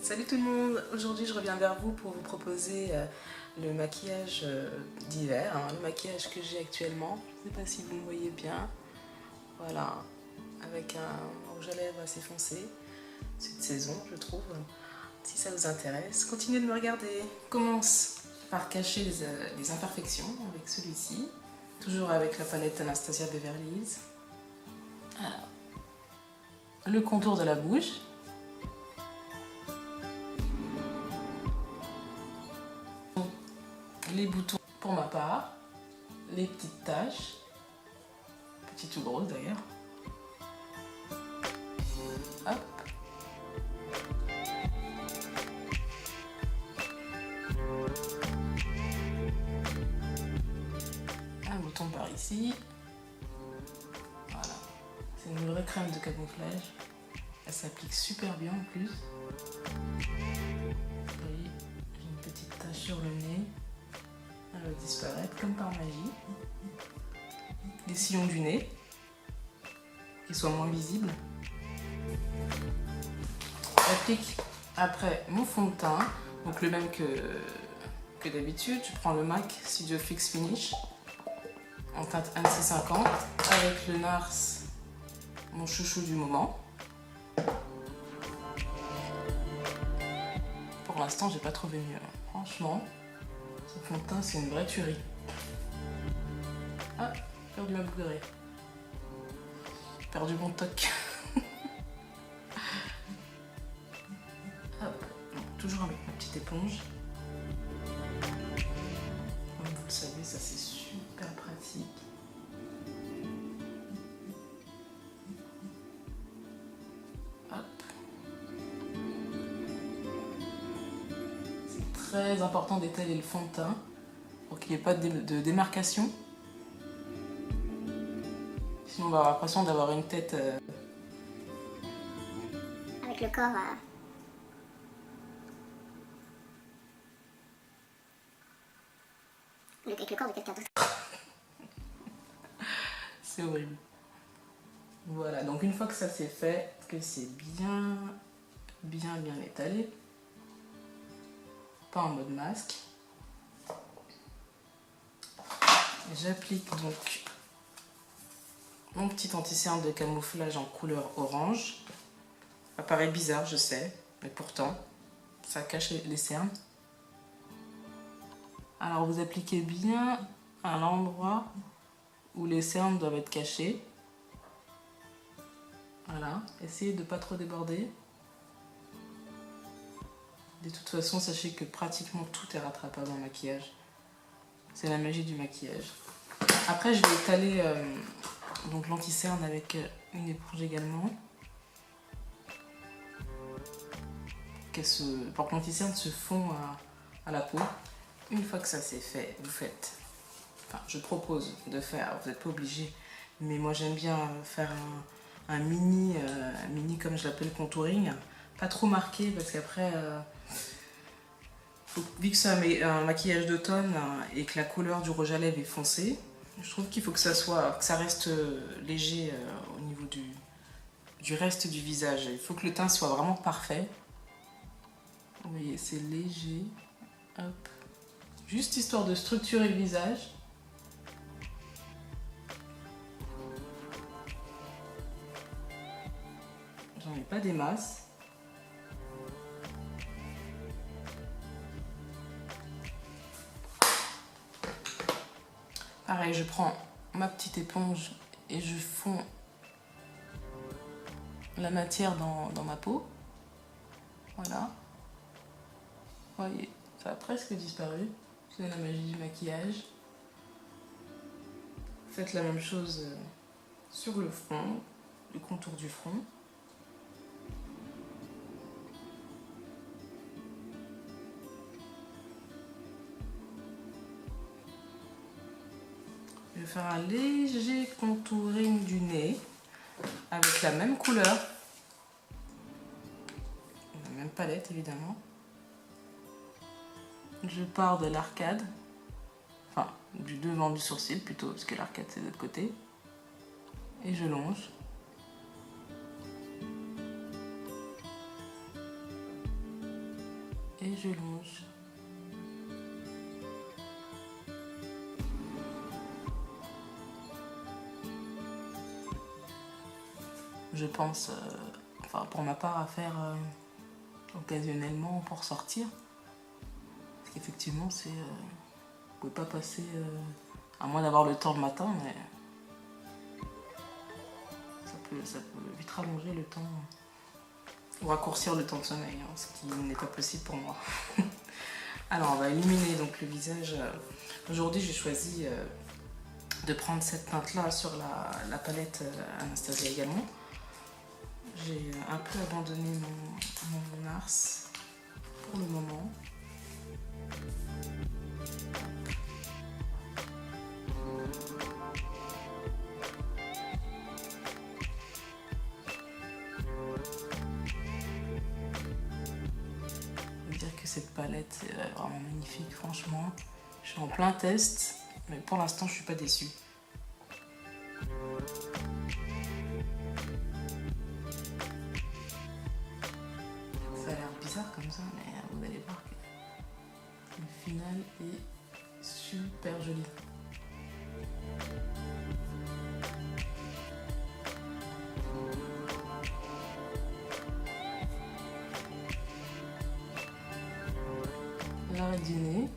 Salut tout le monde, aujourd'hui je reviens vers vous pour vous proposer le maquillage d'hiver, le maquillage que j'ai actuellement. Je ne sais pas si vous me voyez bien, voilà, avec un rouge à lèvres assez foncé, c'est de saison je trouve. Si ça vous intéresse, continuez de me regarder. Je commence par cacher les imperfections avec celui-ci, toujours avec la palette Anastasia Beverly Hills. Alors, le contour de la bouche. Les boutons pour ma part, les petites taches, petites ou grosses d'ailleurs. Hop. Un bouton par ici. Voilà. C'est une vraie crème de camouflage. Elle s'applique super bien en plus. Vous voyez, j'ai une petite tache sur le nez. Elle va disparaître comme par magie. Les sillons du nez, qui soient moins visibles. J'applique après mon fond de teint, donc le même que d'habitude. Je prends le MAC Studio Fix Finish en teinte Annecy 50 avec le NARS, mon chouchou du moment. Pour l'instant, j'ai pas trouvé mieux. Franchement, ce fond de teint, c'est une vraie tuerie. Ah, perdu ma boucle d'oreille. Perdu mon toc. Hop, donc, toujours avec ma petite éponge. Comme vous le savez, ça c'est super pratique. Hop. C'est très important d'étaler le fond de teint pour qu'il n'y ait pas de démarcation. Sinon on va avoir l'impression d'avoir une tête... avec le corps... avec le corps de quelqu'un d'autre. C'est horrible. Voilà, donc une fois que ça c'est fait, que c'est bien étalé, pas en mode masque, j'applique donc mon petit anti-cerne de camouflage en couleur orange. Ça paraît bizarre, je sais, mais pourtant, ça cache les cernes. Alors vous appliquez bien à l'endroit où les cernes doivent être cachées. Voilà, essayez de ne pas trop déborder. De toute façon, sachez que pratiquement tout est rattrapable en maquillage. C'est la magie du maquillage. Après, je vais étaler donc l'anti-cerne avec une éponge également. Pour que l'anti-cerne se fond à la peau. Une fois que ça c'est fait, vous faites... Enfin, je propose de faire, vous n'êtes pas obligé, mais moi j'aime bien faire un mini comme je l'appelle contouring. Pas trop marqué parce qu'après... vu que c'est un maquillage d'automne et que la couleur du rouge à lèvres est foncée, je trouve qu'il faut que ça reste léger au niveau du reste du visage. Il faut que le teint soit vraiment parfait. Vous voyez, c'est léger. Hop. Juste histoire de structurer le visage. J'en ai pas des masses. Pareil, je prends ma petite éponge et je fonds la matière dans ma peau. Voilà. Vous voyez, ça a presque disparu. C'est la magie du maquillage. Faites la même chose sur le front, le contour du front. Je vais faire un léger contouring du nez avec la même couleur, la même palette évidemment. Je pars de l'arcade, enfin du devant du sourcil plutôt, parce que l'arcade c'est de l'autre côté, et je longe. et je longe. Je pense, enfin pour ma part, à faire occasionnellement pour sortir. Parce qu'effectivement, c'est, vous pouvez pas passer, à moins d'avoir le temps le matin, mais ça peut vite rallonger le temps, ou raccourcir le temps de sommeil, hein, ce qui n'est pas possible pour moi. Alors on va éliminer donc le visage. Aujourd'hui j'ai choisi de prendre cette teinte là sur la palette Anastasia également. J'ai un peu abandonné mon NARS pour le moment. Je veux dire que cette palette est vraiment magnifique, franchement. Je suis en plein test, mais pour l'instant je suis pas déçue. Ça a l'air bizarre comme ça, mais vous allez voir que le final est super joli. L'arrêt du nez.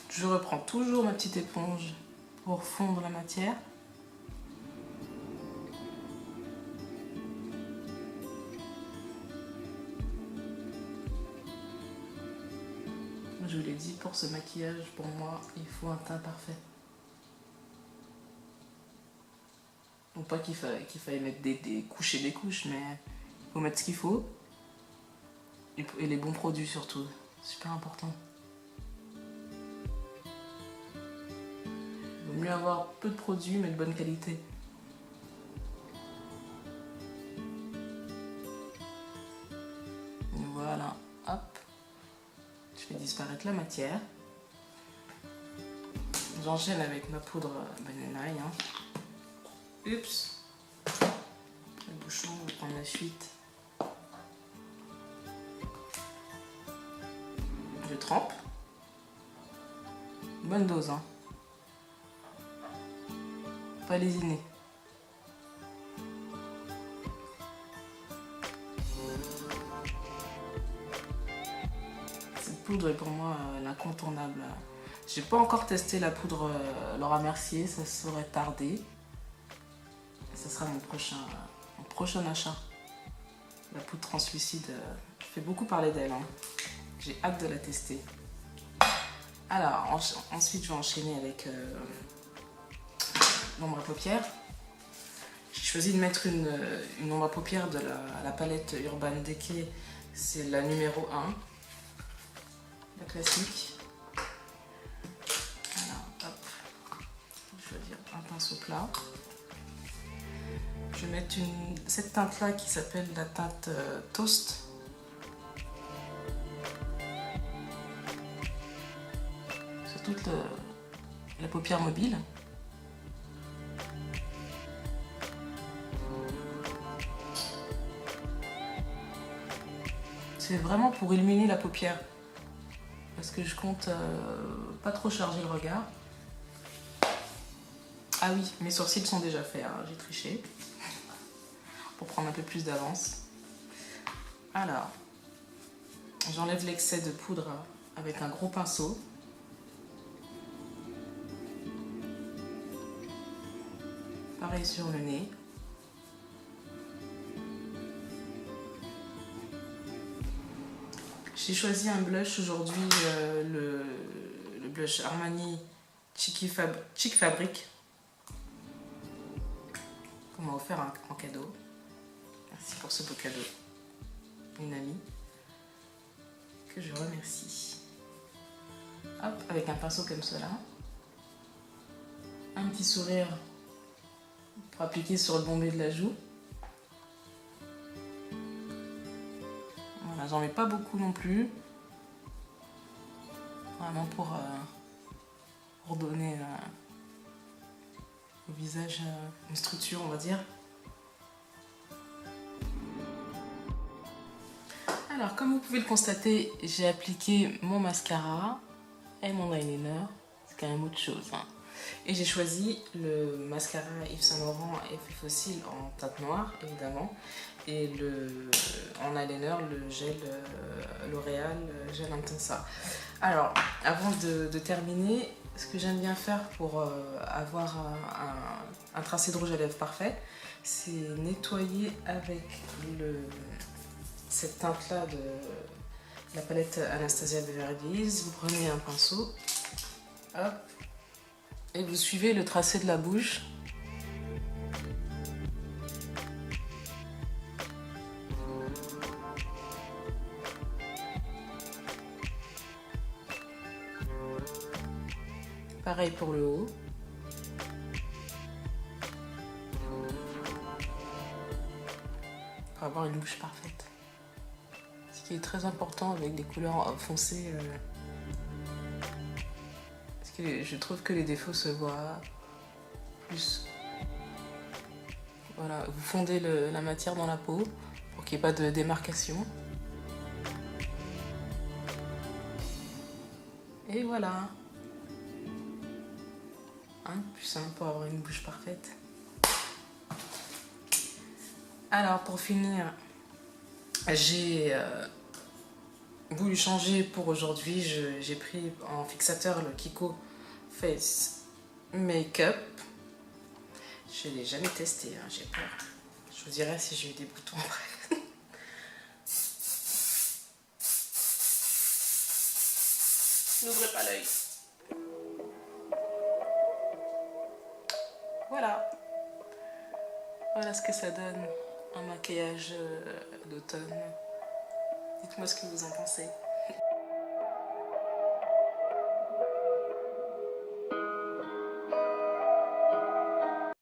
Je reprends toujours ma petite éponge pour fondre la matière. Je vous l'ai dit, pour ce maquillage, pour moi, il faut un teint parfait. Non pas qu'il faille mettre des couches et des couches, mais il faut mettre ce qu'il faut. Et les bons produits surtout, super important. Il vaut mieux avoir peu de produits mais de bonne qualité. Voilà, hop. Je fais disparaître la matière. J'enchaîne avec ma poudre Banana. Oups. Le bouchon, on va prendre la suite. Je trempe. Bonne dose, hein. Pas lésiner. Cette poudre est pour moi l'incontournable. J'ai pas encore testé la poudre Laura Mercier, ça serait tardé. Ce sera mon prochain achat. La poudre translucide fait beaucoup parler d'elle. Hein. J'ai hâte de la tester. Alors, ensuite, je vais enchaîner avec l'ombre à paupières. J'ai choisi de mettre une ombre à paupières de la palette Urban Decay. C'est la numéro 1. La classique. Alors, hop. Je vais dire un pinceau plat. Je vais mettre cette teinte là qui s'appelle la teinte Toast. Sur toute la paupière mobile. C'est vraiment pour illuminer la paupière. Parce que je compte pas trop charger le regard. Ah oui, mes sourcils sont déjà faits, hein, j'ai triché. Pour prendre un peu plus d'avance. Alors, j'enlève l'excès de poudre avec un gros pinceau. Pareil sur le nez. J'ai choisi un blush aujourd'hui, le blush Armani Chic Fabric. On m'a offert en cadeau. Merci pour ce beau cadeau. Une amie que je remercie. Hop, avec un pinceau comme cela. Un petit sourire pour appliquer sur le bombé de la joue. Voilà, j'en mets pas beaucoup non plus. Vraiment pour donner au visage une structure, on va dire. Alors, comme vous pouvez le constater, j'ai appliqué mon mascara et mon eyeliner. C'est quand même autre chose, hein. Et j'ai choisi le mascara Yves Saint Laurent Effet Fossile en teinte noire, évidemment. Et en eyeliner, le gel L'Oréal Gel Intensa. Alors, avant de terminer, ce que j'aime bien faire pour avoir un tracé de rouge à lèvres parfait, c'est nettoyer avec cette teinte-là de la palette Anastasia Beverly Hills. Vous prenez un pinceau, hop, et vous suivez le tracé de la bouche. Pareil pour le haut. Pour avoir une bouche parfaite. Ce qui est très important avec des couleurs foncées. Parce que je trouve que les défauts se voient plus. Voilà, vous fondez la matière dans la peau pour qu'il n'y ait pas de démarcation. Et voilà. Plus simple pour avoir une bouche parfaite. Alors pour finir, j'ai voulu changer pour aujourd'hui. J'ai pris en fixateur le Kiko Face Makeup. Je ne l'ai jamais testé, hein, j'ai peur. Je vous dirai si j'ai eu des boutons après. N'ouvrez pas l'œil. Voilà. Voilà ce que ça donne, un maquillage d'automne. Dites-moi ce que vous en pensez.